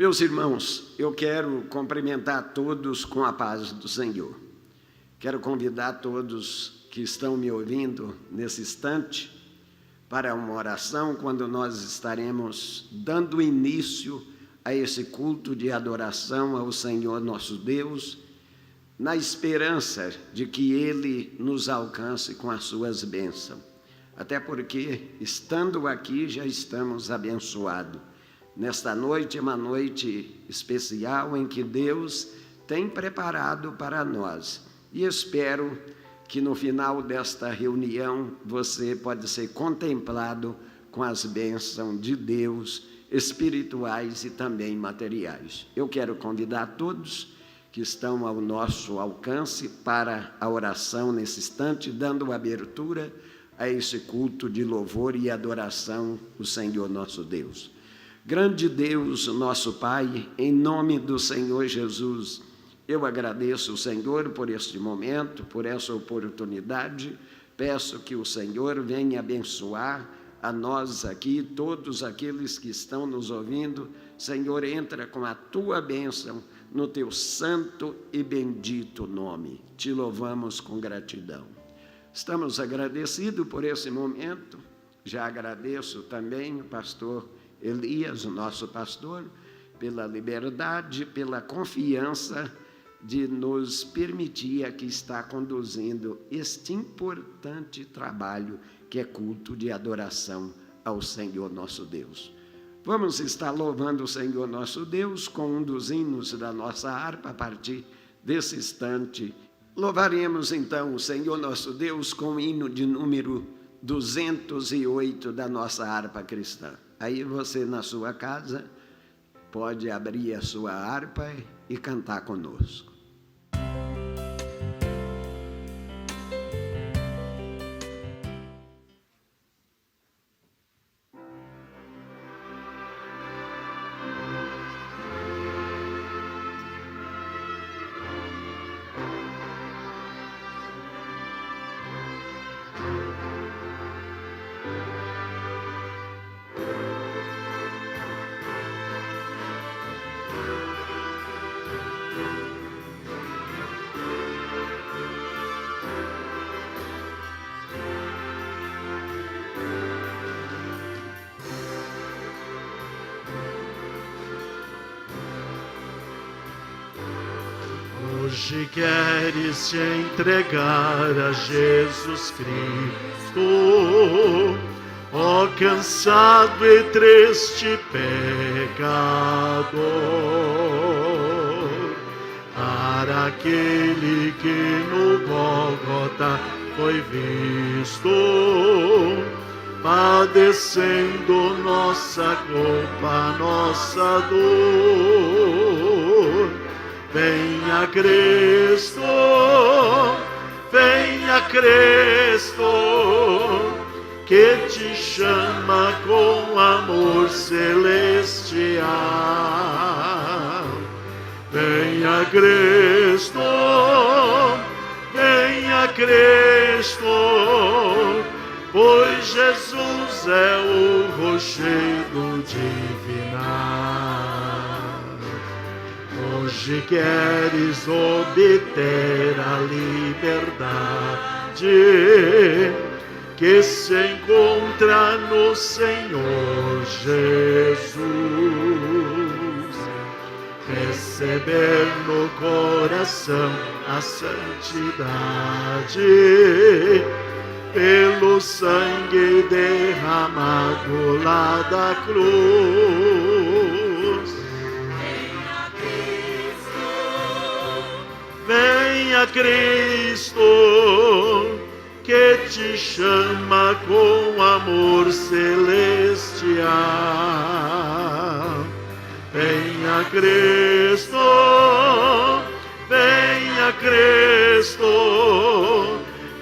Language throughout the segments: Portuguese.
Meus irmãos, eu quero cumprimentar todos com a paz do Senhor. Quero convidar todos que estão me ouvindo nesse instante para uma oração, quando nós estaremos dando início a esse culto de adoração ao Senhor nosso Deus, na esperança de que Ele nos alcance com as suas bênçãos. Até porque, estando aqui, já estamos abençoados. Nesta noite é uma noite especial em que Deus tem preparado para nós. E espero que no final desta reunião você pode ser contemplado com as bênçãos de Deus, espirituais e também materiais. Eu quero convidar todos que estão ao nosso alcance para a oração nesse instante, dando abertura a esse culto de louvor e adoração ao Senhor nosso Deus. Grande Deus, nosso Pai, em nome do Senhor Jesus, eu agradeço o Senhor por este momento, por essa oportunidade. Peço que o Senhor venha abençoar a nós aqui, todos aqueles que estão nos ouvindo. Senhor, entra com a Tua bênção no Teu santo e bendito nome. Te louvamos com gratidão. Estamos agradecidos por esse momento. Já agradeço também o pastor Elias, nosso pastor, pela liberdade, pela confiança de nos permitir aqui estar conduzindo este importante trabalho que é culto de adoração ao Senhor nosso Deus. Vamos estar louvando o Senhor nosso Deus com um dos hinos da nossa harpa a partir desse instante. Louvaremos então o Senhor nosso Deus com o hino de número 208 da nossa harpa cristã. Aí você, na sua casa, pode abrir a sua harpa e cantar conosco. Hoje queres te entregar a Jesus Cristo, ó cansado e triste pecador, para aquele que no Gólgota foi visto, padecendo nossa culpa, nossa dor. Venha Cristo, que te chama com amor celestial. Venha Cristo, pois Jesus é o rochedo divinal. Hoje queres obter a liberdade que se encontra no Senhor Jesus. Receber no coração a santidade pelo sangue derramado lá da cruz. Venha Cristo, que te chama com amor celestial. Venha Cristo,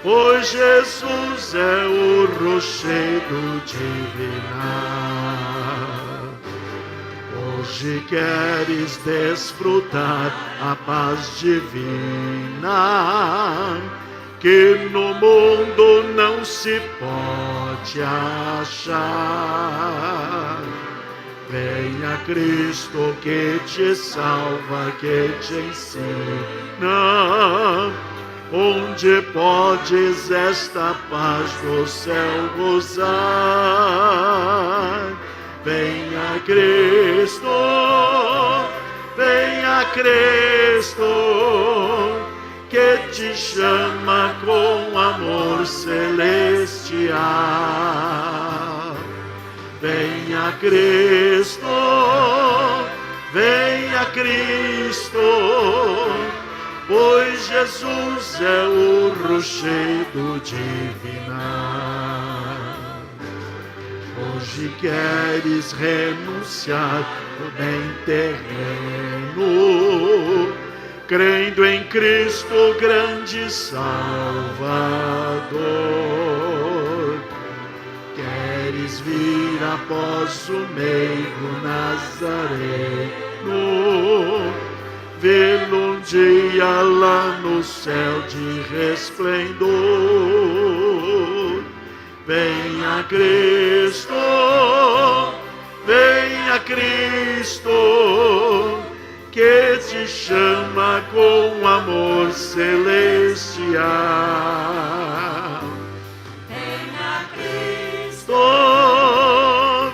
pois Jesus é o rochedo divinal. Hoje queres desfrutar a paz divina, que no mundo não se pode achar. Venha Cristo que te salva, que te ensina, onde podes esta paz do céu gozar. Venha Cristo, que te chama com amor celestial. Venha Cristo, pois Jesus é o rochedo divinal. Hoje queres renunciar ao bem terreno, crendo em Cristo, grande Salvador. Queres vir após o meigo Nazareno, vê-lo um dia lá no céu de resplendor. Venha Cristo, que te chama com amor celestial.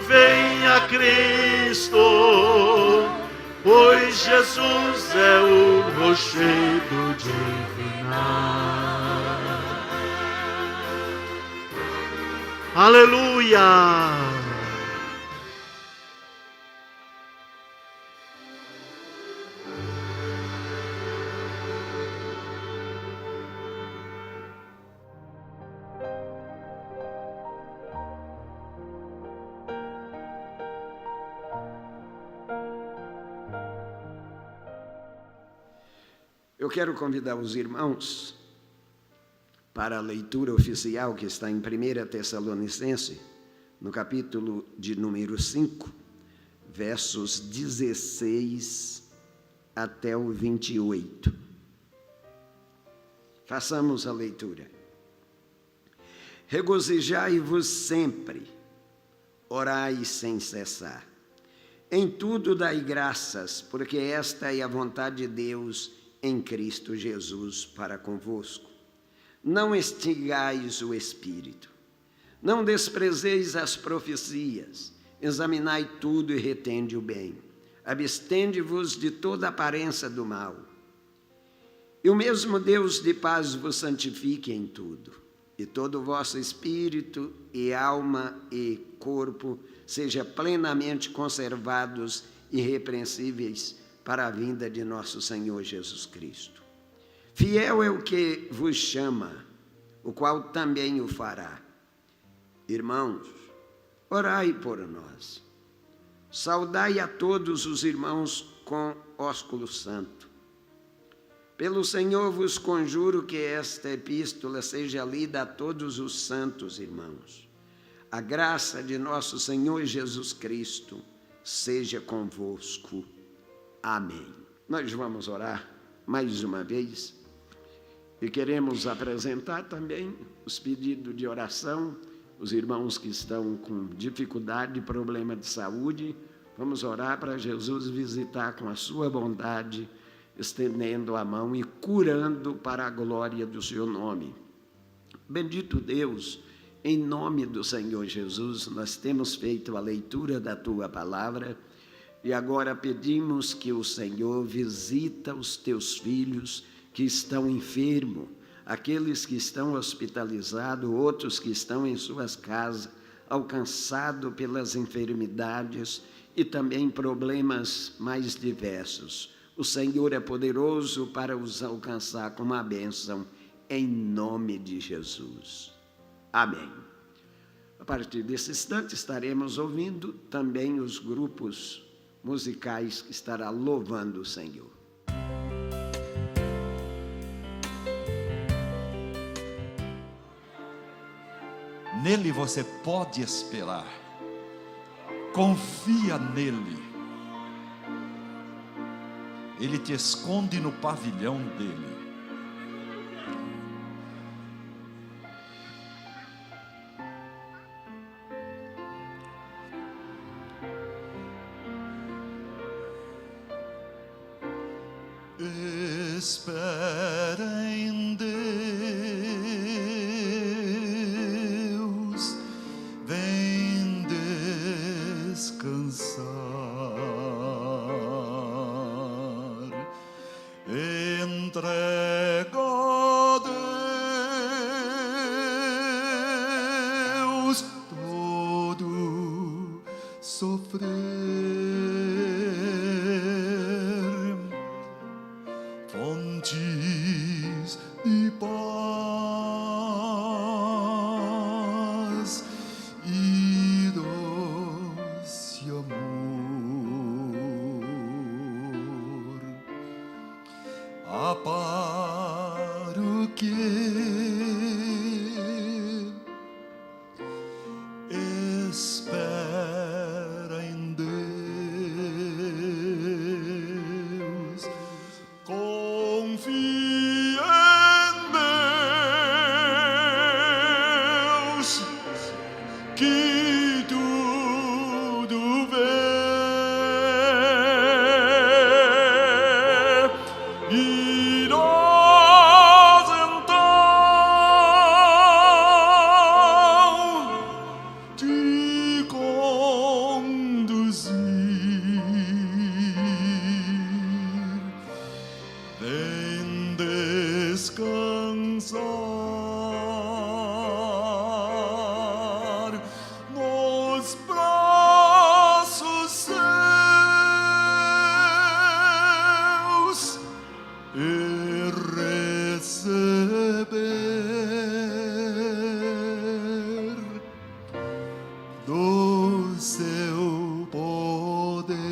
Venha Cristo, pois Jesus é o rochedo divinal. Aleluia! Eu quero convidar os irmãos para a leitura oficial que está em 1 Tessalonicenses, no capítulo de número 5, versos 16 até o 28. Façamos a leitura. Regozijai-vos sempre, orai sem cessar. Em tudo dai graças, porque esta é a vontade de Deus em Cristo Jesus para convosco. Não extingais o Espírito. Não desprezeis as profecias. Examinai tudo e retende o bem. Abstende-vos de toda aparência do mal. E o mesmo Deus de paz vos santifique em tudo. E todo o vosso espírito e alma e corpo seja plenamente conservados irrepreensíveis para a vinda de nosso Senhor Jesus Cristo. Fiel é o que vos chama, o qual também o fará. Irmãos, orai por nós. Saudai a todos os irmãos com ósculo santo. Pelo Senhor vos conjuro que esta epístola seja lida a todos os santos irmãos. A graça de nosso Senhor Jesus Cristo seja convosco. Amém. Nós vamos orar mais uma vez e queremos apresentar também os pedidos de oração, os irmãos que estão com dificuldade, problema de saúde. Vamos orar para Jesus visitar com a sua bondade, estendendo a mão e curando para a glória do seu nome. Bendito Deus, em nome do Senhor Jesus, nós temos feito a leitura da tua palavra. E agora pedimos que o Senhor visita os teus filhos que estão enfermos, aqueles que estão hospitalizados, outros que estão em suas casas, alcançados pelas enfermidades e também problemas mais diversos. O Senhor é poderoso para os alcançar com uma bênção, em nome de Jesus. Amém. A partir desse instante estaremos ouvindo também os grupos musicais que estará louvando o Senhor. Nele você pode esperar. Confia nele. Ele te esconde no pavilhão dele. Espera em Deus, vem descansar. Entrega a Deus todo sofrer. Fontes de paz e doce amor, a paróquia espera em Deus, confia em Deus, que tudo vê, e nós então te conduzir. Vem descansar nos braços seus e receber do seu poder.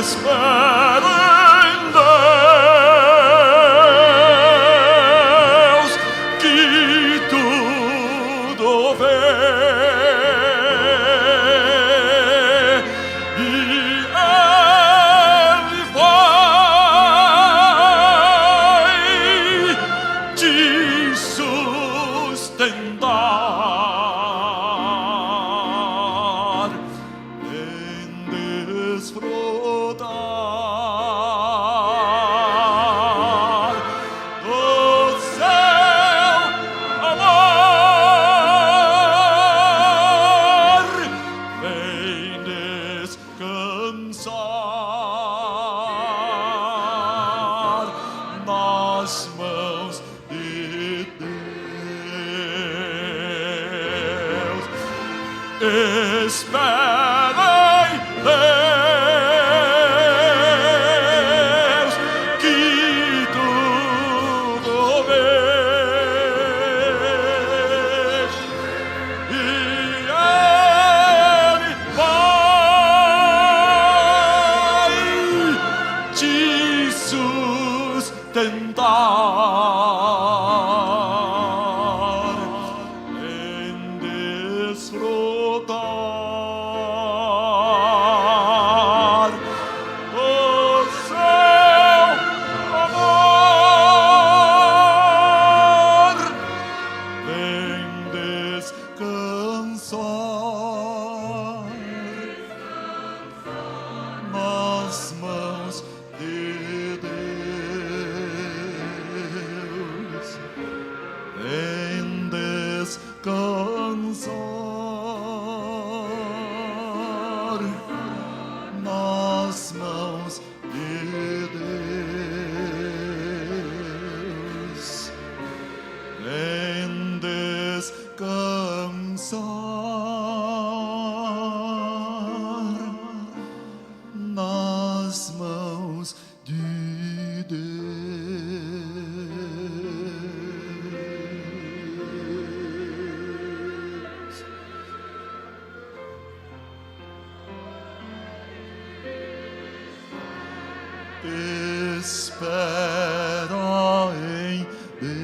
Espera em Deus, que tudo vê, e Ele vai te sustentar. Desfrutar espera em Deus, que tudo vê, e Ele vai te sustentar em desfrutar o seu amor, em descansar nas mãos de Deus, em descansar nas mãos de Deus, em descansar nas mãos de Deus. Espera em Deus.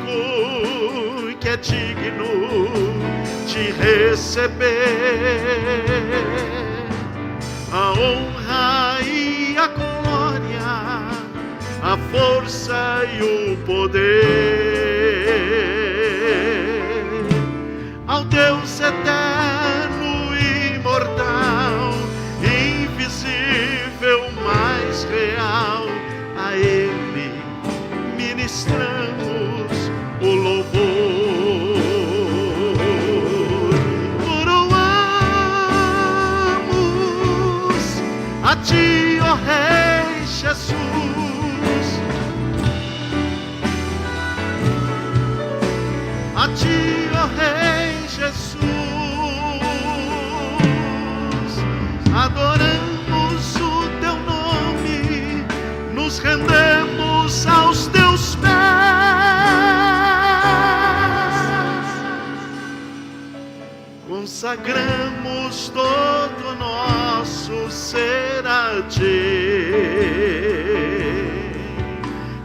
único que é digno de receber a honra e a glória, a força e o poder, ao Deus eterno e imortal, invisível, mais real, a Ele ministramos o louvor. Coroamos a Ti, ó Rei Jesus, a Ti, ó Rei Jesus, adoramos o Teu nome, nos rendemos aos Teus pés, consagramos todo o nosso ser a Ti,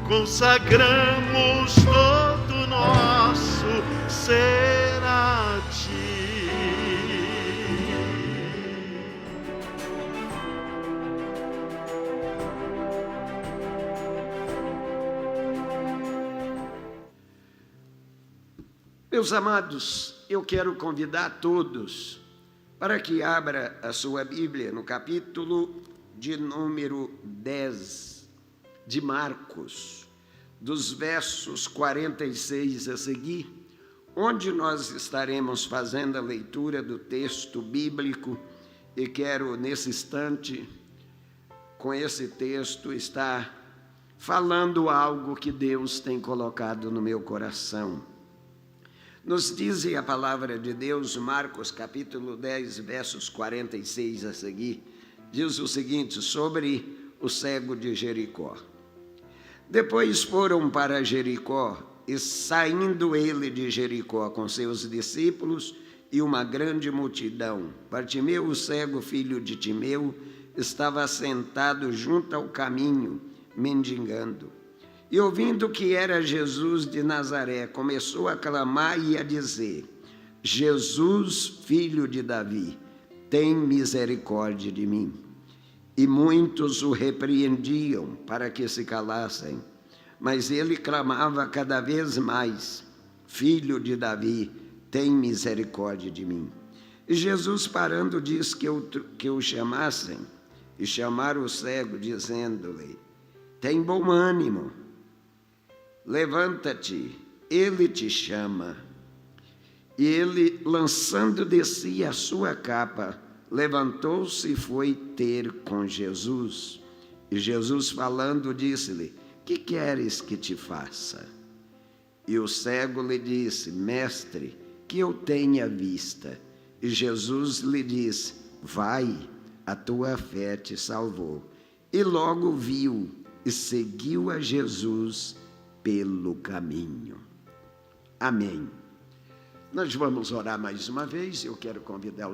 consagramos todo o nosso ser a Ti. Meus amados, eu quero convidar todos para que abra a sua Bíblia no capítulo de número 10 de Marcos, dos versos 46 a seguir, onde nós estaremos fazendo a leitura do texto bíblico, e quero, nesse instante, com esse texto, estar falando algo que Deus tem colocado no meu coração. Nos diz a palavra de Deus, Marcos capítulo 10, versos 46 a seguir, diz o seguinte, sobre o cego de Jericó. Depois foram para Jericó, e saindo ele de Jericó com seus discípulos e uma grande multidão, Bartimeu, o cego, filho de Timeu, estava sentado junto ao caminho, mendigando. E ouvindo que era Jesus de Nazaré, começou a clamar e a dizer, Jesus, filho de Davi, tem misericórdia de mim. E muitos o repreendiam para que se calassem, mas ele clamava cada vez mais, Filho de Davi, tem misericórdia de mim. E Jesus, parando, disse que o chamassem, e chamaram o cego, dizendo-lhe, tem bom ânimo, levanta-te, ele te chama. E ele, lançando de si a sua capa, levantou-se e foi ter com Jesus. E Jesus, falando, disse-lhe, que queres que te faça? E o cego lhe disse, mestre, que eu tenha vista. E Jesus lhe disse, vai, a tua fé te salvou. E logo viu e seguiu a Jesus pelo caminho. Amém. Nós vamos orar mais uma vez. Eu quero convidar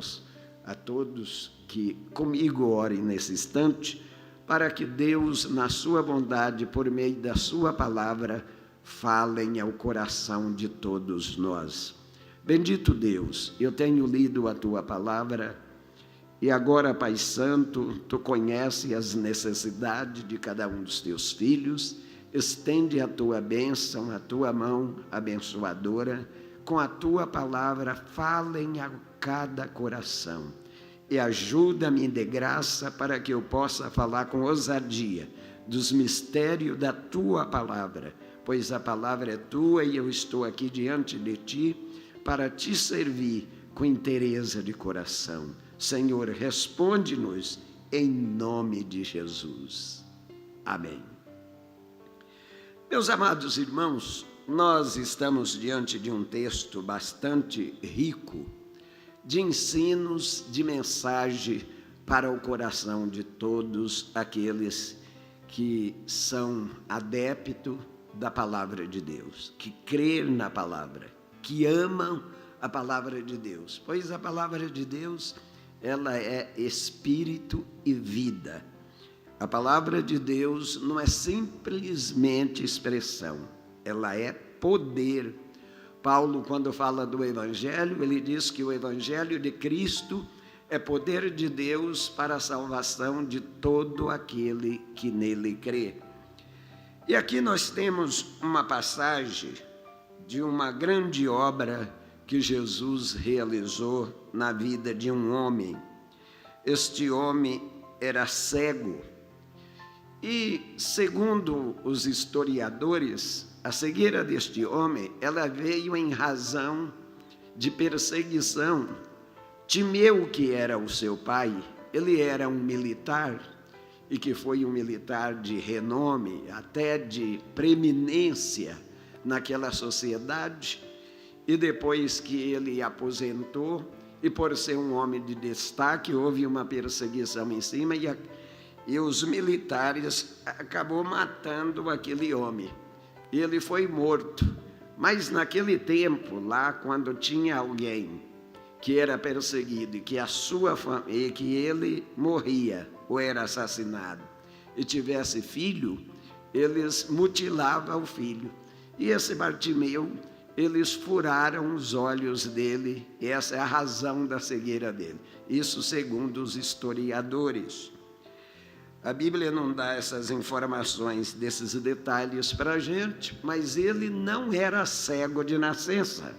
a todos que comigo orem nesse instante, para que Deus, na sua bondade, por meio da sua palavra, falem ao coração de todos nós. Bendito Deus, eu tenho lido a tua palavra, e agora, Pai Santo, tu conheces as necessidades de cada um dos teus filhos. Estende a tua bênção, a tua mão abençoadora, com a tua palavra, falem a cada coração. E ajuda-me de graça para que eu possa falar com ousadia dos mistérios da tua palavra, pois a palavra é tua e eu estou aqui diante de ti para te servir com inteireza de coração. Senhor, responde-nos em nome de Jesus. Amém. Meus amados irmãos, nós estamos diante de um texto bastante rico, de ensinos, de mensagem para o coração de todos aqueles que são adeptos da palavra de Deus, que creem na palavra, que amam a palavra de Deus, pois a palavra de Deus, ela é espírito e vida. A palavra de Deus não é simplesmente expressão, ela é poder. Paulo, quando fala do Evangelho, ele diz que o Evangelho de Cristo é poder de Deus para a salvação de todo aquele que nele crê. E aqui nós temos uma passagem de uma grande obra que Jesus realizou na vida de um homem. Este homem era cego e, segundo os historiadores, a cegueira deste homem, ela veio em razão de perseguição. Timeu, que era o seu pai, ele era um militar, e que foi um militar de renome, até de preeminência naquela sociedade, e depois que ele aposentou, e por ser um homem de destaque, houve uma perseguição em cima, e os militares acabou matando aquele homem. E ele foi morto. Mas naquele tempo, lá, quando tinha alguém que era perseguido, e que a sua família, que ele morria ou era assassinado, e tivesse filho, eles mutilavam o filho. E esse Bartimeu, eles furaram os olhos dele, e essa é a razão da cegueira dele. Isso segundo os historiadores. A Bíblia não dá essas informações, desses detalhes para a gente, mas ele não era cego de nascença.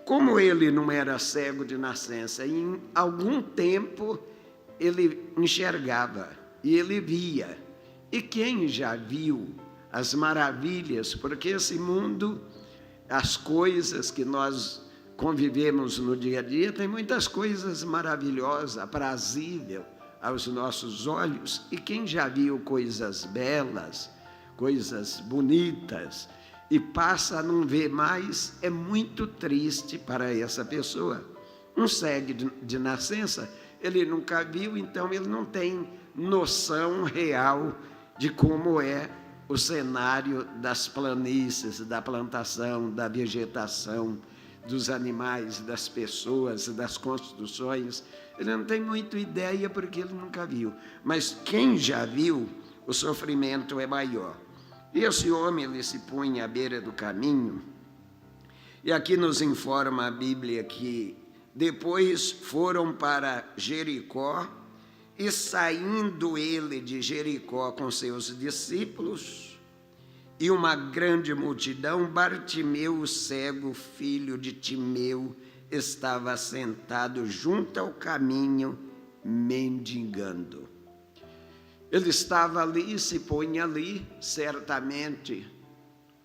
Como ele não era cego de nascença, em algum tempo ele enxergava e ele via. E quem já viu as maravilhas, porque esse mundo, as coisas que nós convivemos no dia a dia, tem muitas coisas maravilhosas, aprazíveis aos nossos olhos, e quem já viu coisas belas, coisas bonitas, e passa a não ver mais, é muito triste para essa pessoa. Um cego de nascença, ele nunca viu, então ele não tem noção real de como é o cenário das planícies, da plantação, da vegetação, dos animais, das pessoas, das construções. Ele não tem muita ideia porque ele nunca viu. Mas quem já viu, o sofrimento é maior. E esse homem, ele se punha à beira do caminho, e aqui nos informa a Bíblia que depois foram para Jericó, e saindo ele de Jericó com seus discípulos e uma grande multidão, Bartimeu, o cego, filho de Timeu, estava sentado junto ao caminho, mendigando. Ele estava ali e se punha ali, certamente,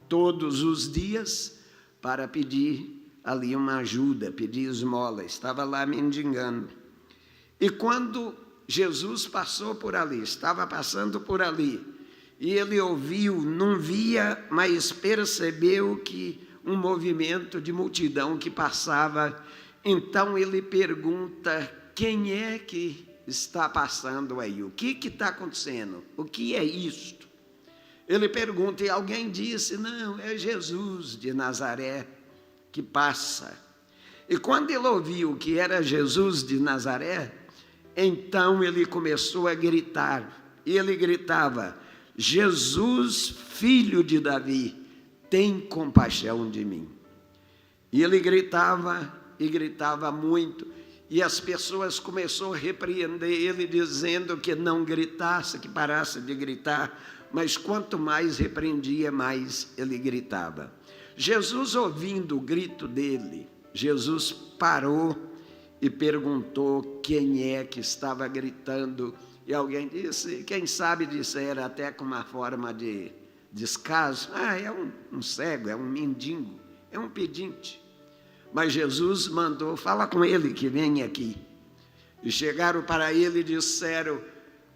todos os dias, para pedir ali uma ajuda, pedir esmola. Estava lá mendigando. E quando Jesus passou por ali, estava passando por ali, e ele ouviu, não via, mas percebeu que um movimento de multidão que passava. Então ele pergunta: quem é que está passando aí? O que está acontecendo? O que é isto? Ele pergunta, e alguém disse: não, é Jesus de Nazaré que passa. E quando ele ouviu que era Jesus de Nazaré, então ele começou a gritar, e ele gritava: Jesus, filho de Davi, tem compaixão de mim. E ele gritava, e gritava muito, e as pessoas começaram a repreender ele, dizendo que não gritasse, que parasse de gritar, mas quanto mais repreendia, mais ele gritava. Jesus, ouvindo o grito dele, Jesus parou e perguntou quem é que estava gritando, e alguém disse, quem sabe disseram até com uma forma de descaso: é um cego, é um mendigo, é um pedinte. Mas Jesus mandou: fala com ele que vem aqui. E chegaram para ele e disseram: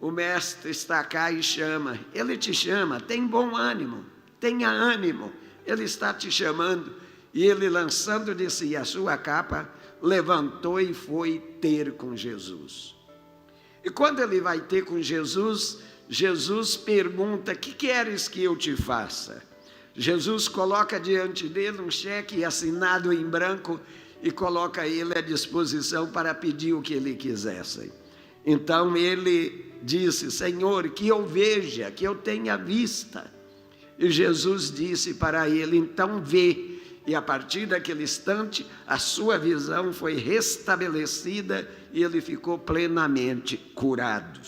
o mestre está cá e chama. Ele te chama, tem bom ânimo, tenha ânimo, ele está te chamando. E ele, lançando de si a sua capa, levantou e foi ter com Jesus. E quando ele vai ter com Jesus, Jesus pergunta: que queres que eu te faça? Jesus coloca diante dele um cheque assinado em branco e coloca ele à disposição para pedir o que ele quisesse. Então ele disse: Senhor, que eu veja, que eu tenha vista. E Jesus disse para ele: então vê. E a partir daquele instante, a sua visão foi restabelecida e ele ficou plenamente curado.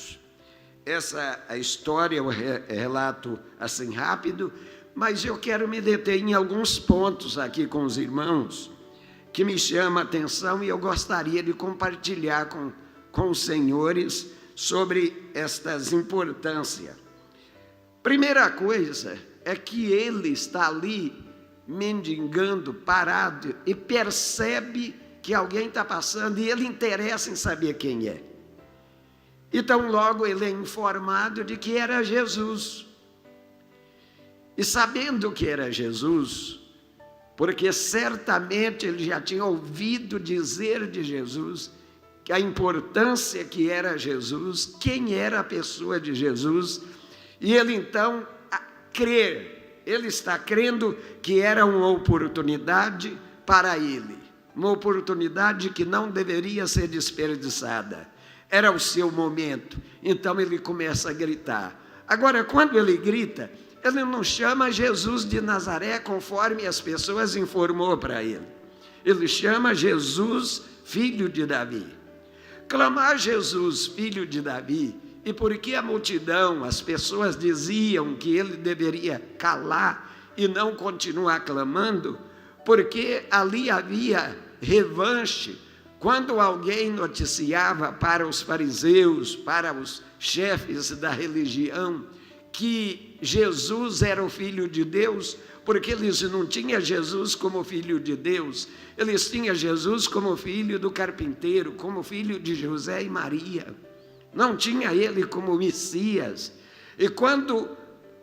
Essa é a história, eu relato assim rápido, mas eu quero me deter em alguns pontos aqui com os irmãos, que me chamam a atenção e eu gostaria de compartilhar com os senhores sobre estas importâncias. Primeira coisa é que ele está ali mendigando, parado, e percebe que alguém está passando e ele interessa em saber quem é. Então logo ele é informado de que era Jesus. E sabendo que era Jesus, porque certamente ele já tinha ouvido dizer de Jesus, que a importância que era Jesus, quem era a pessoa de Jesus, e ele então crê. Ele está crendo que era uma oportunidade para ele, uma oportunidade que não deveria ser desperdiçada. Era o seu momento, então ele começa a gritar. Agora, quando ele grita, ele não chama Jesus de Nazaré conforme as pessoas informou para ele. Ele chama Jesus, filho de Davi. Clamar Jesus, filho de Davi, e porque a multidão, as pessoas diziam que ele deveria calar e não continuar clamando, porque ali havia revanche. Quando alguém noticiava para os fariseus, para os chefes da religião, que Jesus era o Filho de Deus, porque eles não tinham Jesus como Filho de Deus, eles tinham Jesus como filho do carpinteiro, como filho de José e Maria. Não tinha ele como Messias. E quando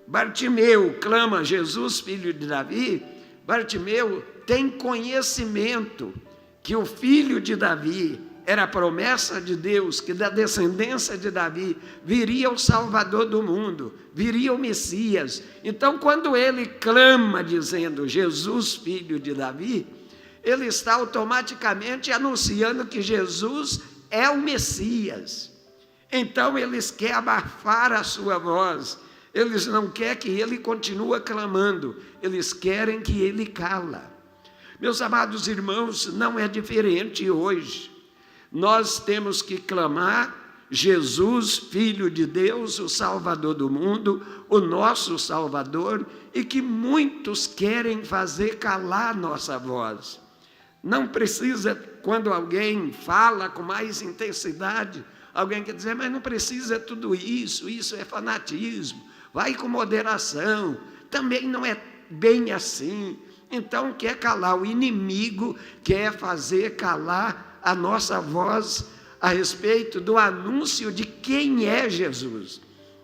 Bartimeu clama Jesus, filho de Davi, Bartimeu tem conhecimento que o filho de Davi era a promessa de Deus, que da descendência de Davi viria o Salvador do mundo, viria o Messias. Então, quando ele clama dizendo Jesus, filho de Davi, ele está automaticamente anunciando que Jesus é o Messias. Então eles querem abafar a sua voz, eles não querem que ele continue clamando, eles querem que ele cala. Meus amados irmãos, não é diferente hoje. Nós temos que clamar Jesus, Filho de Deus, o Salvador do mundo, o nosso Salvador, e que muitos querem fazer calar nossa voz. Não precisa, quando alguém fala com mais intensidade, alguém quer dizer, mas não precisa tudo isso, isso é fanatismo, vai com moderação, também não é bem assim. Então quer calar, o inimigo quer fazer calar a nossa voz a respeito do anúncio de quem é Jesus.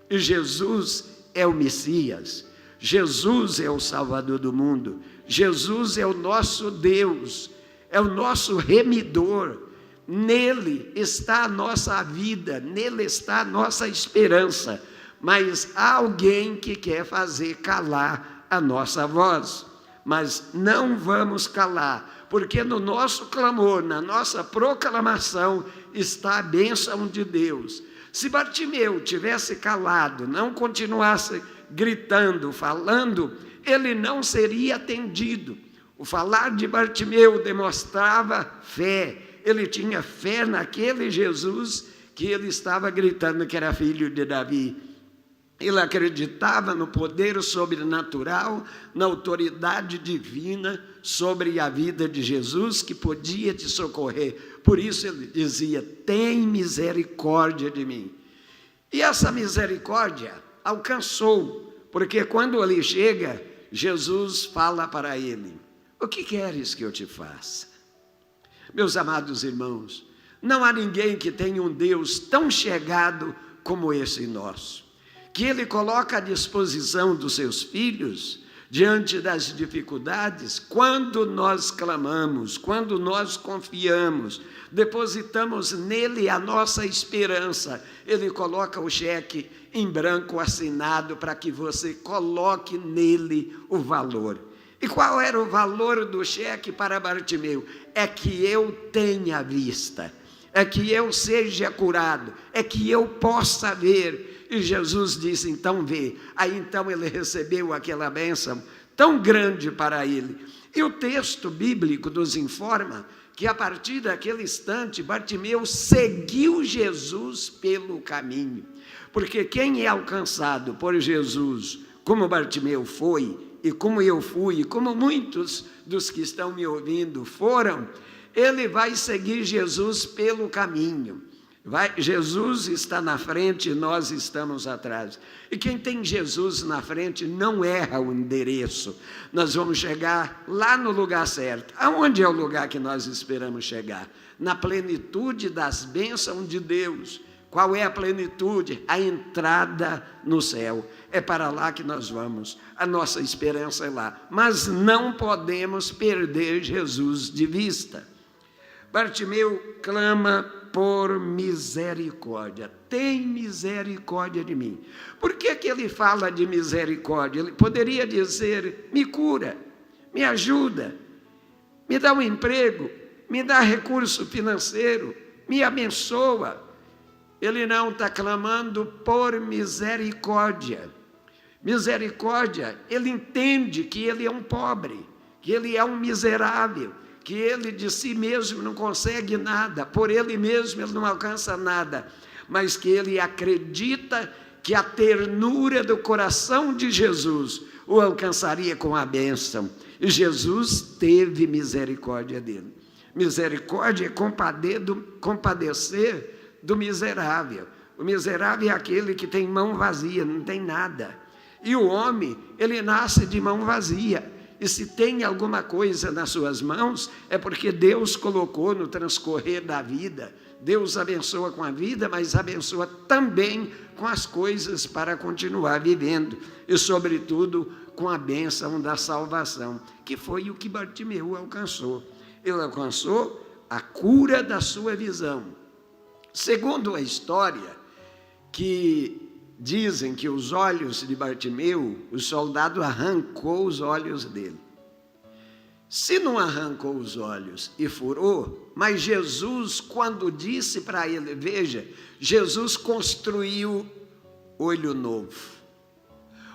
E Jesus é o Messias, Jesus é o Salvador do mundo, Jesus é o nosso Deus, é o nosso remidor. Nele está a nossa vida, nele está a nossa esperança, mas há alguém que quer fazer calar a nossa voz, mas não vamos calar, porque no nosso clamor, na nossa proclamação, está a bênção de Deus. Se Bartimeu tivesse calado, não continuasse gritando, falando, ele não seria atendido. O falar de Bartimeu demonstrava fé. Ele tinha fé naquele Jesus que ele estava gritando que era filho de Davi. Ele acreditava no poder sobrenatural, na autoridade divina sobre a vida de Jesus, que podia te socorrer. Por isso ele dizia, tem misericórdia de mim. E essa misericórdia alcançou, porque quando ele chega, Jesus fala para ele, o que queres que eu te faça? Meus amados irmãos, não há ninguém que tenha um Deus tão chegado como esse nosso, que ele coloca à disposição dos seus filhos, diante das dificuldades, quando nós clamamos, quando nós confiamos, depositamos nele a nossa esperança, ele coloca o cheque em branco assinado para que você coloque nele o valor. E qual era o valor do cheque para Bartimeu? É que eu tenha vista, é que eu seja curado, é que eu possa ver. E Jesus disse, então vê. Aí então ele recebeu aquela bênção tão grande para ele. E o texto bíblico nos informa que a partir daquele instante, Bartimeu seguiu Jesus pelo caminho. Porque quem é alcançado por Jesus, como Bartimeu foi, e como eu fui, e como muitos dos que estão me ouvindo foram, ele vai seguir Jesus pelo caminho. Jesus está na frente e nós estamos atrás. E quem tem Jesus na frente não erra o endereço. Nós vamos chegar lá no lugar certo. Aonde é o lugar que nós esperamos chegar? Na plenitude das bênçãos de Deus. Qual é a plenitude? A entrada no céu. É para lá que nós vamos. A nossa esperança é lá. Mas não podemos perder Jesus de vista. Bartimeu clama por misericórdia. Tem misericórdia de mim. Por que ele fala de misericórdia? Ele poderia dizer, me cura, me ajuda, me dá um emprego, me dá recurso financeiro, me abençoa. Ele não está clamando por misericórdia. Misericórdia, ele entende que ele é um pobre, que ele é um miserável, que ele de si mesmo não consegue nada, por ele mesmo ele não alcança nada, mas que ele acredita que a ternura do coração de Jesus o alcançaria com a bênção. E Jesus teve misericórdia dele. Misericórdia é compadecer do miserável. O miserável é aquele que tem mão vazia, não tem nada. E o homem, ele nasce de mão vazia. E se tem alguma coisa nas suas mãos, é porque Deus colocou no transcorrer da vida. Deus abençoa com a vida, mas abençoa também com as coisas para continuar vivendo. E, sobretudo, com a bênção da salvação, que foi o que Bartimeu alcançou. Ele alcançou a cura da sua visão. Segundo a história, que dizem que os olhos de Bartimeu, o soldado arrancou os olhos dele. Se não arrancou os olhos e furou, mas Jesus, quando disse para ele, veja, Jesus construiu olho novo.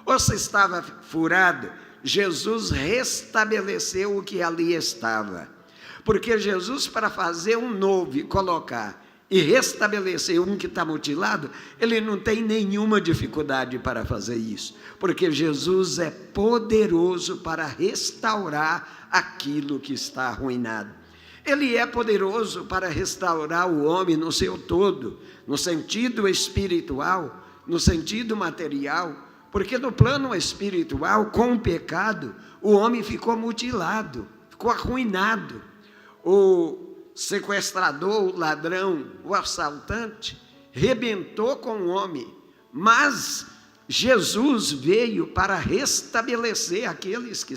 Ou se estava furado, Jesus restabeleceu o que ali estava. Porque Jesus, para fazer um novo e colocar e restabelecer um que está mutilado, ele não tem nenhuma dificuldade para fazer isso, porque Jesus é poderoso para restaurar aquilo que está arruinado. Ele é poderoso para restaurar o homem no seu todo, no sentido espiritual, no sentido material, porque no plano espiritual, com o pecado, o homem ficou mutilado, ficou arruinado. O sequestrador, o ladrão, o assaltante, rebentou com o homem, mas Jesus veio para restabelecer aqueles que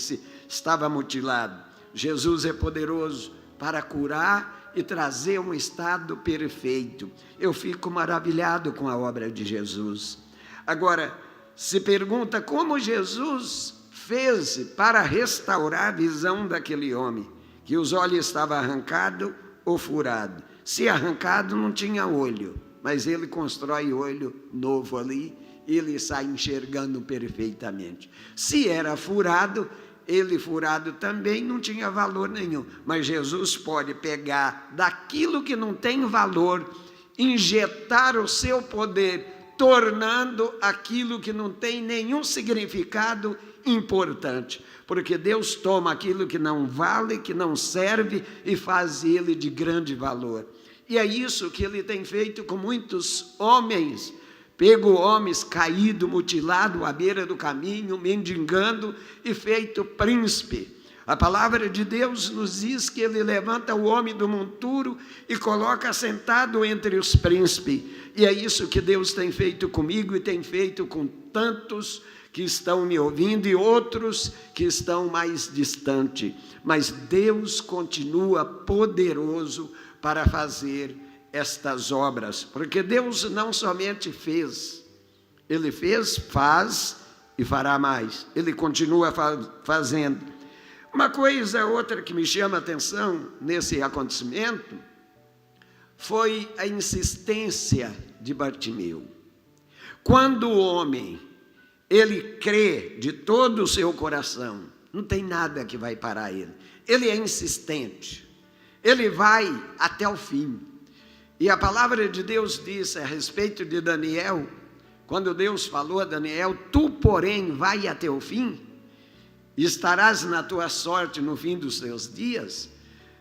estavam mutilados. Jesus é poderoso para curar e trazer um estado perfeito. Eu fico maravilhado com a obra de Jesus. Agora, se pergunta como Jesus fez para restaurar a visão daquele homem, que os olhos estavam arrancados ou furado. Se arrancado, não tinha olho, mas ele constrói olho novo ali, e ele sai enxergando perfeitamente. Se era furado, ele furado também não tinha valor nenhum, mas Jesus pode pegar daquilo que não tem valor, injetar o seu poder, tornando aquilo que não tem nenhum significado importante, porque Deus toma aquilo que não vale, que não serve, e faz ele de grande valor. E é isso que ele tem feito com muitos homens, pego homens caídos, mutilados à beira do caminho, mendigando, e feito príncipe. A palavra de Deus nos diz que ele levanta o homem do monturo e coloca sentado entre os príncipes. E é isso que Deus tem feito comigo e tem feito com tantos que estão me ouvindo e outros que estão mais distante. Mas Deus continua poderoso para fazer estas obras, porque Deus não somente fez, Ele fez, faz e fará mais. Ele continua fazendo. Uma coisa, outra que me chama a atenção nesse acontecimento foi a insistência de Bartimeu. Quando o homem, ele crê de todo o seu coração, não tem nada que vai parar ele. Ele é insistente, ele vai até o fim. E a palavra de Deus diz a respeito de Daniel, quando Deus falou a Daniel: tu, porém, vai até o fim, e estarás na tua sorte no fim dos teus dias.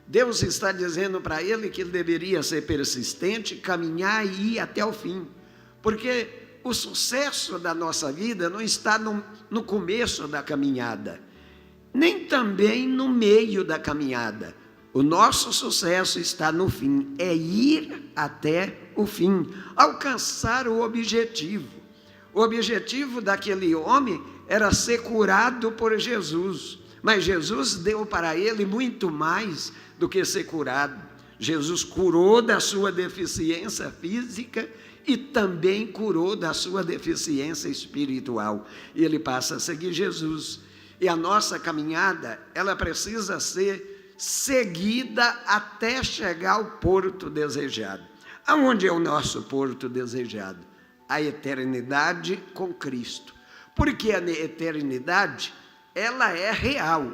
Deus está dizendo para ele que ele deveria ser persistente, caminhar e ir até o fim, porque o sucesso da nossa vida não está no começo da caminhada, nem também no meio da caminhada. O nosso sucesso está no fim, é ir até o fim, alcançar o objetivo. O objetivo daquele homem era ser curado por Jesus, mas Jesus deu para ele muito mais do que ser curado. Jesus curou da sua deficiência física e também curou da sua deficiência espiritual. E ele passa a seguir Jesus. E a nossa caminhada, ela precisa ser seguida até chegar ao porto desejado. Aonde é o nosso porto desejado? A eternidade com Cristo. Porque a eternidade, ela é real.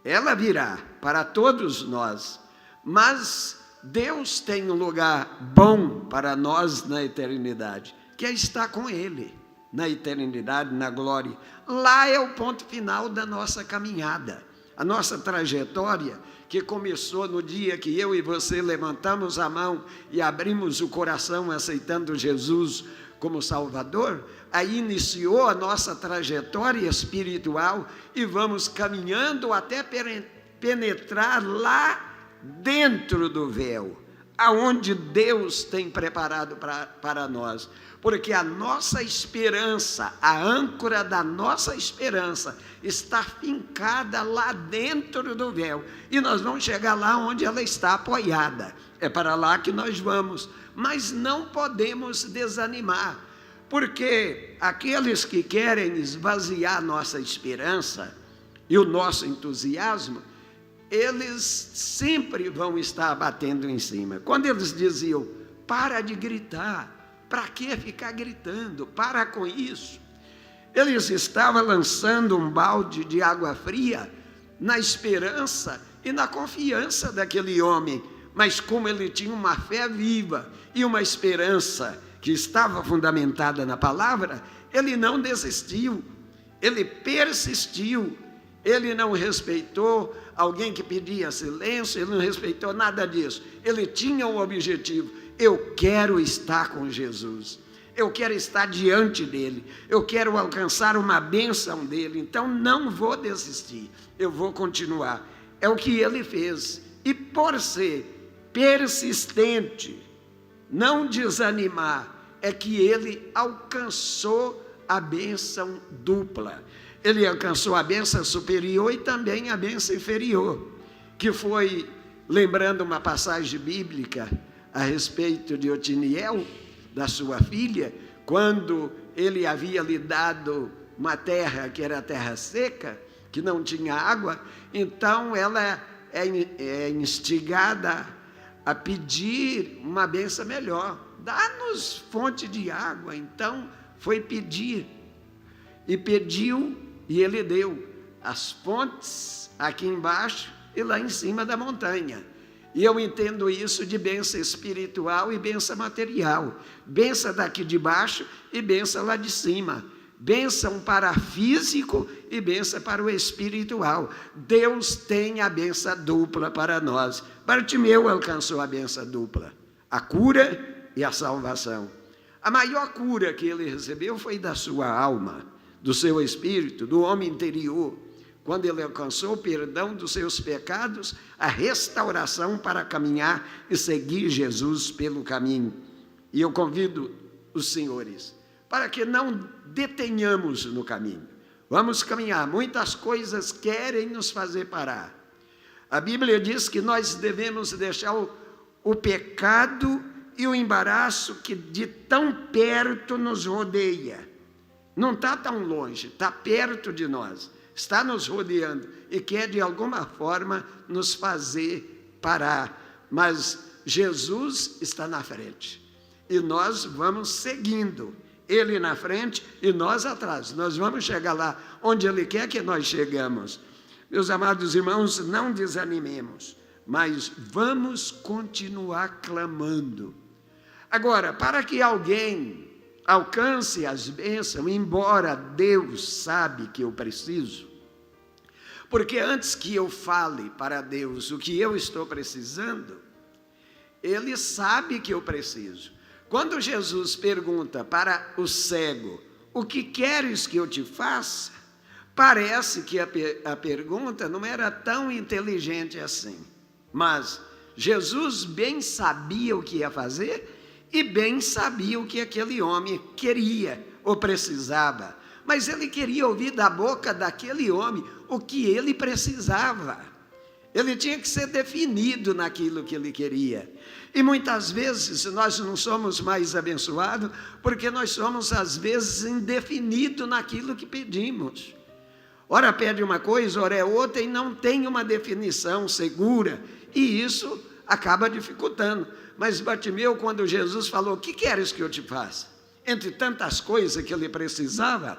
Ela virá para todos nós. Mas Deus tem um lugar bom para nós na eternidade, que é estar com Ele, na eternidade, na glória. Lá é o ponto final da nossa caminhada. A nossa trajetória, que começou no dia que eu e você levantamos a mão e abrimos o coração aceitando Jesus como Salvador, aí iniciou a nossa trajetória espiritual e vamos caminhando até penetrar lá dentro do véu, aonde Deus tem preparado para nós. Porque a nossa esperança, a âncora da nossa esperança, está fincada lá dentro do véu. E nós vamos chegar lá onde ela está apoiada. É para lá que nós vamos. Mas não podemos desanimar, porque aqueles que querem esvaziar nossa esperança e o nosso entusiasmo, eles sempre vão estar batendo em cima. Quando eles diziam: para de gritar, para que ficar gritando? Para com isso. Eles estavam lançando um balde de água fria na esperança e na confiança daquele homem. Mas como ele tinha uma fé viva e uma esperança que estava fundamentada na palavra, ele não desistiu, ele persistiu, ele não respeitou alguém que pedia silêncio, ele não respeitou nada disso. Ele tinha um objetivo: eu quero estar com Jesus, eu quero estar diante dele, eu quero alcançar uma bênção dele, então não vou desistir, eu vou continuar. É o que ele fez, e por ser persistente, não desanimar, é que ele alcançou a bênção dupla. Ele alcançou a bênção superior e também a bênção inferior, que foi, lembrando uma passagem bíblica a respeito de Otiniel, da sua filha, quando ele havia lhe dado uma terra que era terra seca, que não tinha água, então ela é instigada a pedir uma bênção melhor. Dá-nos fonte de água. Então foi pedir, e pediu, e ele deu as fontes aqui embaixo e lá em cima da montanha. E eu entendo isso de bênção espiritual e bênção material. Bênção daqui de baixo e bênção lá de cima. Bênção para físico e bênção para o espiritual. Deus tem a bênção dupla para nós. Bartimeu alcançou a bênção dupla, a cura e a salvação. A maior cura que ele recebeu foi da sua alma, do seu espírito, do homem interior, quando ele alcançou o perdão dos seus pecados, a restauração para caminhar e seguir Jesus pelo caminho. E eu convido os senhores para que não detenhamos no caminho. Vamos caminhar. Muitas coisas querem nos fazer parar. A Bíblia diz que nós devemos deixar o pecado e o embaraço que de tão perto nos rodeia. Não está tão longe, está perto de nós, está nos rodeando e quer de alguma forma nos fazer parar. Mas Jesus está na frente e nós vamos seguindo Ele na frente e nós atrás. Nós vamos chegar lá onde Ele quer que nós chegamos. Meus amados irmãos, não desanimemos, mas vamos continuar clamando. Agora, para que alguém alcance as bênçãos, embora Deus sabe que eu preciso, porque antes que eu fale para Deus o que eu estou precisando, Ele sabe que eu preciso. Quando Jesus pergunta para o cego, o que queres que eu te faça? Parece que a pergunta não era tão inteligente assim. Mas Jesus bem sabia o que ia fazer e bem sabia o que aquele homem queria ou precisava. Mas ele queria ouvir da boca daquele homem o que ele precisava. Ele tinha que ser definido naquilo que ele queria. E muitas vezes nós não somos mais abençoados porque nós somos às vezes indefinidos naquilo que pedimos. Ora pede uma coisa, ora é outra e não tem uma definição segura. E isso acaba dificultando. Mas Bartimeu, quando Jesus falou, o que queres que eu te faça? Entre tantas coisas que ele precisava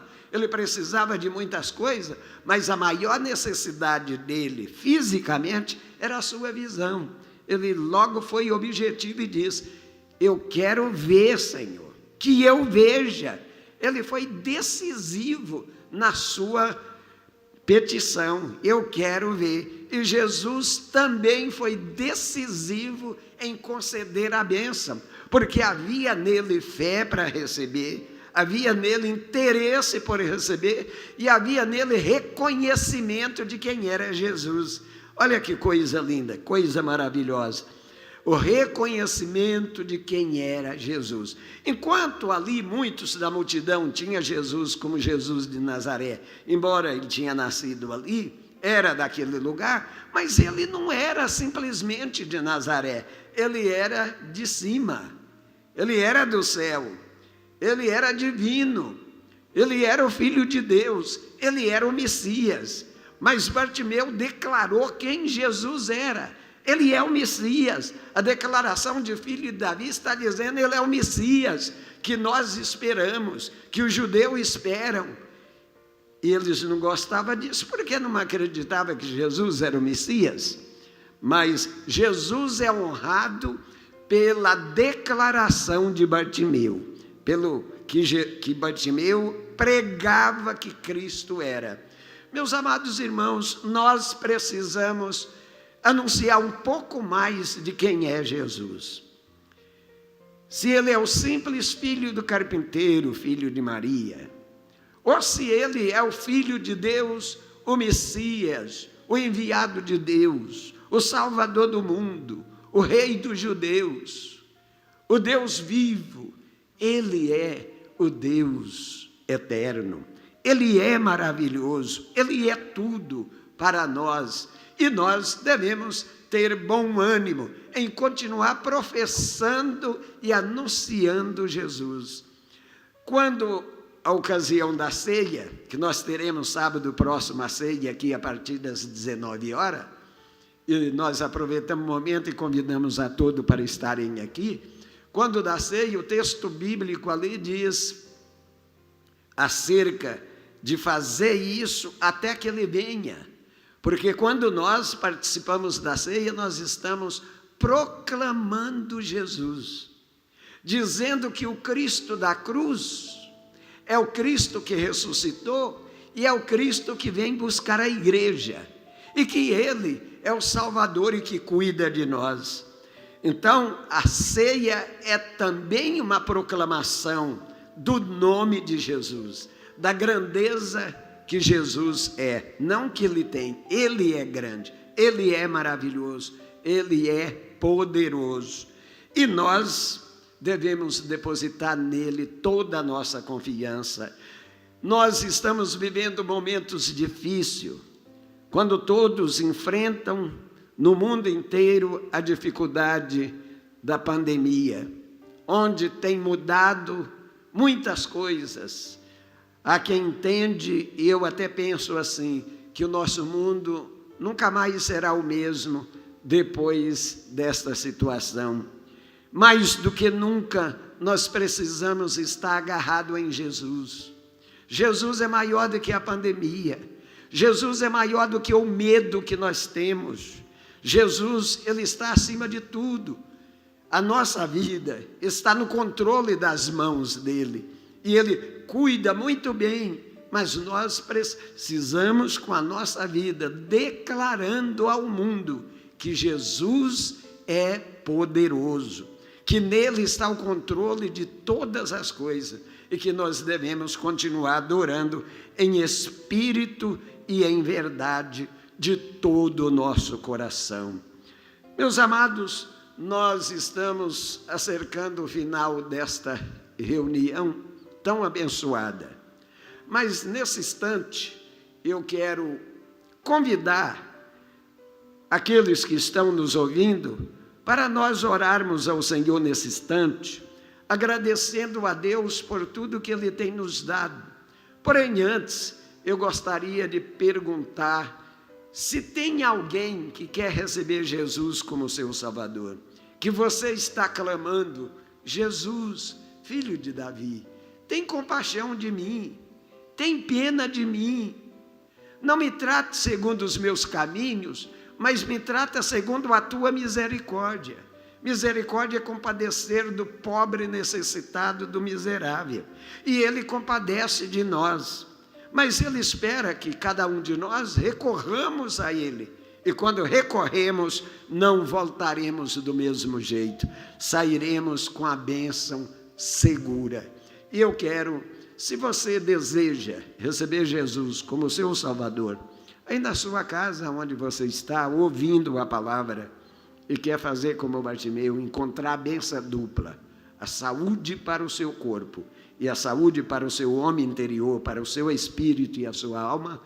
de muitas coisas, mas a maior necessidade dele, fisicamente, era a sua visão. Ele logo foi objetivo e disse, eu quero ver, Senhor, que eu veja. Ele foi decisivo na sua petição, eu quero ver. E Jesus também foi decisivo em conceder a bênção, porque havia nele fé para receber, havia nele interesse por receber e havia nele reconhecimento de quem era Jesus. Olha que coisa linda, coisa maravilhosa. O reconhecimento de quem era Jesus. Enquanto ali muitos da multidão tinham Jesus como Jesus de Nazaré, embora ele tinha nascido ali, era daquele lugar, mas ele não era simplesmente de Nazaré, ele era de cima, ele era do céu, ele era divino, ele era o Filho de Deus, ele era o Messias. Mas Bartimeu declarou quem Jesus era. Ele é o Messias. A declaração de filho de Davi está dizendo, ele é o Messias que nós esperamos, que os judeus esperam. E eles não gostavam disso, porque não acreditavam que Jesus era o Messias. Mas Jesus é honrado pela declaração de Bartimeu, pelo que Bartimeu pregava que Cristo era. Meus amados irmãos, nós precisamos anunciar um pouco mais de quem é Jesus. Se ele é o simples filho do carpinteiro, filho de Maria, ou se ele é o Filho de Deus, o Messias, o enviado de Deus, o Salvador do mundo, o Rei dos judeus, o Deus vivo, ele é o Deus eterno. Ele é maravilhoso, Ele é tudo para nós. E nós devemos ter bom ânimo em continuar professando e anunciando Jesus. Quando a ocasião da ceia, que nós teremos sábado próximo a ceia aqui a partir das 19 horas, e nós aproveitamos o momento e convidamos a todos para estarem aqui. Quando da ceia, o texto bíblico ali diz acerca de fazer isso até que ele venha, porque quando nós participamos da ceia, nós estamos proclamando Jesus, dizendo que o Cristo da cruz é o Cristo que ressuscitou e é o Cristo que vem buscar a igreja, e que Ele é o Salvador e que cuida de nós. Então, a ceia é também uma proclamação do nome de Jesus, da grandeza que Jesus é, não que Ele tem, Ele é grande, Ele é maravilhoso, Ele é poderoso, e nós devemos depositar nele toda a nossa confiança. Nós estamos vivendo momentos difíceis, quando todos enfrentam no mundo inteiro a dificuldade da pandemia, onde tem mudado muitas coisas. Há quem entende, e eu até penso assim, que o nosso mundo nunca mais será o mesmo depois desta situação. Mais do que nunca, nós precisamos estar agarrados em Jesus. Jesus é maior do que a pandemia. Jesus é maior do que o medo que nós temos. Jesus, Ele está acima de tudo. A nossa vida está no controle das mãos dEle. E Ele cuida muito bem, mas nós precisamos, com a nossa vida, declarando ao mundo que Jesus é poderoso, que nele está o controle de todas as coisas e que nós devemos continuar adorando em espírito e em verdade de todo o nosso coração. Meus amados, nós estamos acercando o final desta reunião tão abençoada, mas nesse instante eu quero convidar aqueles que estão nos ouvindo para nós orarmos ao Senhor nesse instante, agradecendo a Deus por tudo que Ele tem nos dado. Porém, antes, eu gostaria de perguntar se tem alguém que quer receber Jesus como seu Salvador, que você está clamando: Jesus, filho de Davi, tem compaixão de mim, tem pena de mim, não me trate segundo os meus caminhos, mas me trata segundo a tua misericórdia. Misericórdia é compadecer do pobre necessitado, do miserável. E Ele compadece de nós. Mas Ele espera que cada um de nós recorramos a Ele. E quando recorremos, não voltaremos do mesmo jeito. Sairemos com a bênção segura. E eu quero, se você deseja receber Jesus como seu Salvador, aí na sua casa, onde você está, ouvindo a palavra, e quer fazer como Bartimeu, encontrar a bênção dupla, a saúde para o seu corpo e a saúde para o seu homem interior, para o seu espírito e a sua alma,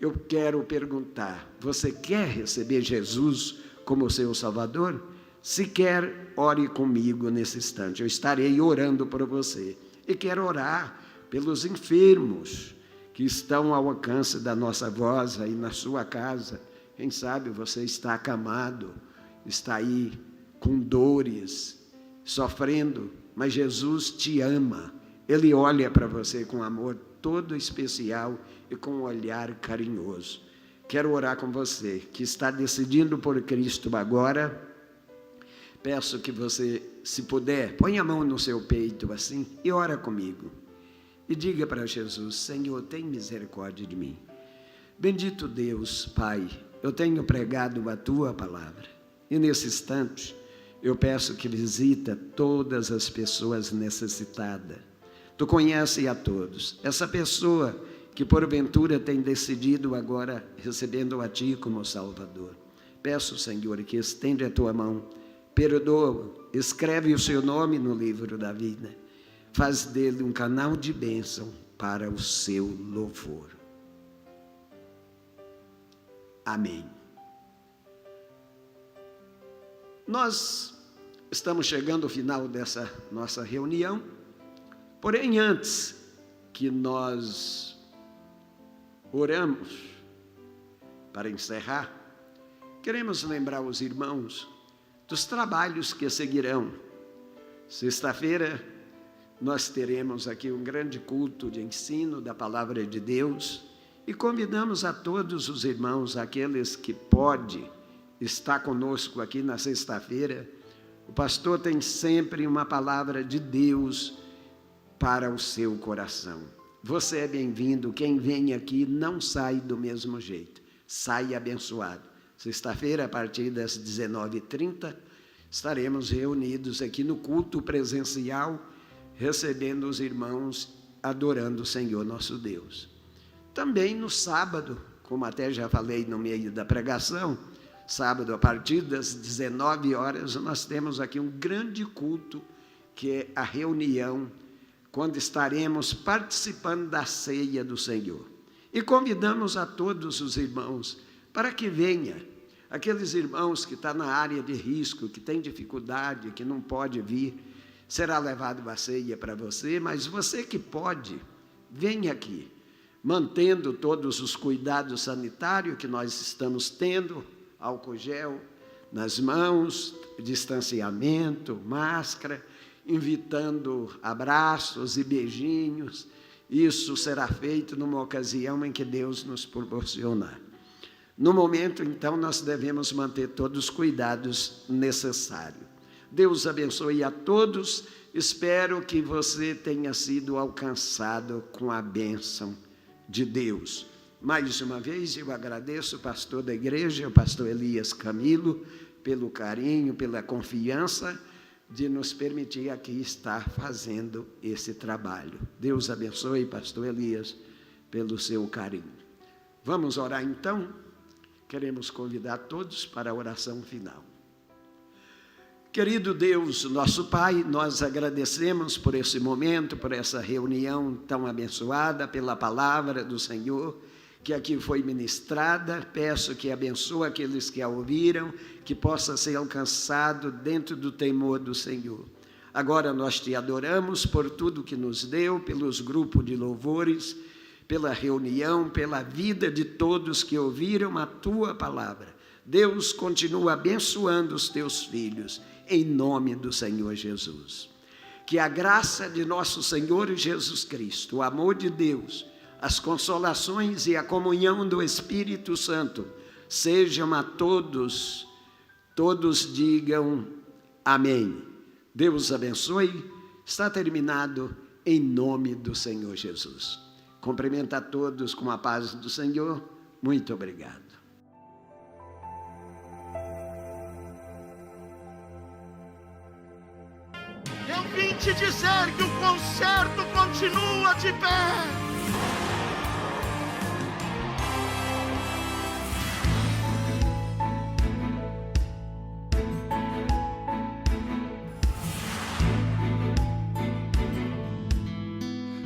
eu quero perguntar: você quer receber Jesus como seu Salvador? Se quer, ore comigo nesse instante. Eu estarei orando por você. E quero orar pelos enfermos que estão ao alcance da nossa voz aí na sua casa. Quem sabe você está acamado, está aí com dores, sofrendo, mas Jesus te ama. Ele olha para você com amor todo especial e com um olhar carinhoso. Quero orar com você que está decidindo por Cristo agora. Peço que você, se puder, ponha a mão no seu peito assim e ora comigo. E diga para Jesus: Senhor, tem misericórdia de mim. Bendito Deus, Pai, eu tenho pregado a Tua palavra. E nesse instante, eu peço que visita todas as pessoas necessitadas. Tu conheces a todos. Essa pessoa que porventura tem decidido agora recebendo a Ti como Salvador. Peço, Senhor, que estende a Tua mão, perdoa, escreve o seu nome no livro da vida. Faz dele um canal de bênção para o seu louvor. Amém. Nós estamos chegando ao final dessa nossa reunião, porém antes que nós oramos para encerrar, queremos lembrar os irmãos dos trabalhos que seguirão. Sexta-feira nós teremos aqui um grande culto de ensino da Palavra de Deus e convidamos a todos os irmãos, aqueles que podem estar conosco aqui na sexta-feira. O pastor tem sempre uma palavra de Deus para o seu coração. Você é bem-vindo. Quem vem aqui não sai do mesmo jeito, sai abençoado. Sexta-feira, a partir das 19h30, estaremos reunidos aqui no culto presencial, recebendo os irmãos, adorando o Senhor nosso Deus. Também no sábado, como até já falei no meio da pregação, sábado, a partir das 19h, nós temos aqui um grande culto, que é a reunião, quando estaremos participando da ceia do Senhor. E convidamos a todos os irmãos para que venha. Aqueles irmãos que estão na área de risco, que têm dificuldade, que não pode vir, será levado a ceia para você, mas você que pode, venha aqui, mantendo todos os cuidados sanitários que nós estamos tendo, álcool gel, nas mãos, distanciamento, máscara, invitando abraços e beijinhos. Isso será feito numa ocasião em que Deus nos proporcionar. No momento, então, nós devemos manter todos os cuidados necessários. Deus abençoe a todos. Espero que você tenha sido alcançado com a bênção de Deus. Mais uma vez, eu agradeço o pastor da igreja, o pastor Elias Camilo, pelo carinho, pela confiança de nos permitir aqui estar fazendo esse trabalho. Deus abençoe, pastor Elias, pelo seu carinho. Vamos orar então? Queremos convidar todos para a oração final. Querido Deus, nosso Pai, nós agradecemos por esse momento, por essa reunião tão abençoada, pela palavra do Senhor, que aqui foi ministrada. Peço que abençoe aqueles que a ouviram, que possa ser alcançado dentro do temor do Senhor. Agora nós te adoramos por tudo que nos deu, pelos grupos de louvores, pela reunião, pela vida de todos que ouviram a tua palavra. Deus, continua abençoando os teus filhos, em nome do Senhor Jesus. Que a graça de nosso Senhor Jesus Cristo, o amor de Deus, as consolações e a comunhão do Espírito Santo sejam a todos, todos digam amém. Deus abençoe. Está terminado em nome do Senhor Jesus. Cumprimento a todos com a paz do Senhor. Muito obrigado. Eu vim te dizer que o concerto continua de pé.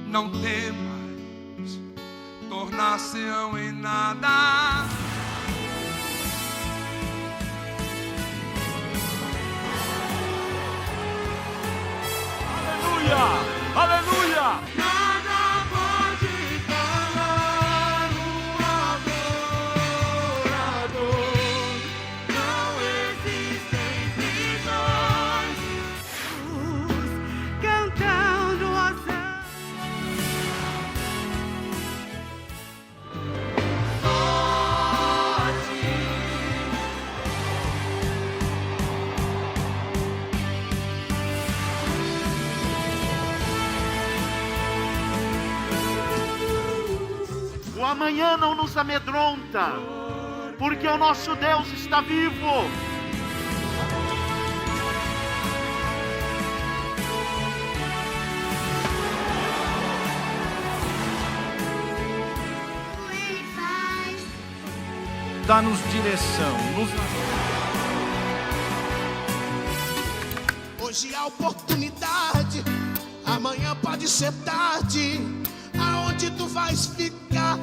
Não temas tornar-se-ão em nada. Aleluia! Aleluia! Nada pode calar o adorador. Não existem prisões. Cantando o amanhã não nos amedronta, porque o nosso Deus está vivo. Dá-nos direção. Hoje há oportunidade, amanhã pode ser tarde. Aonde tu vais ficar?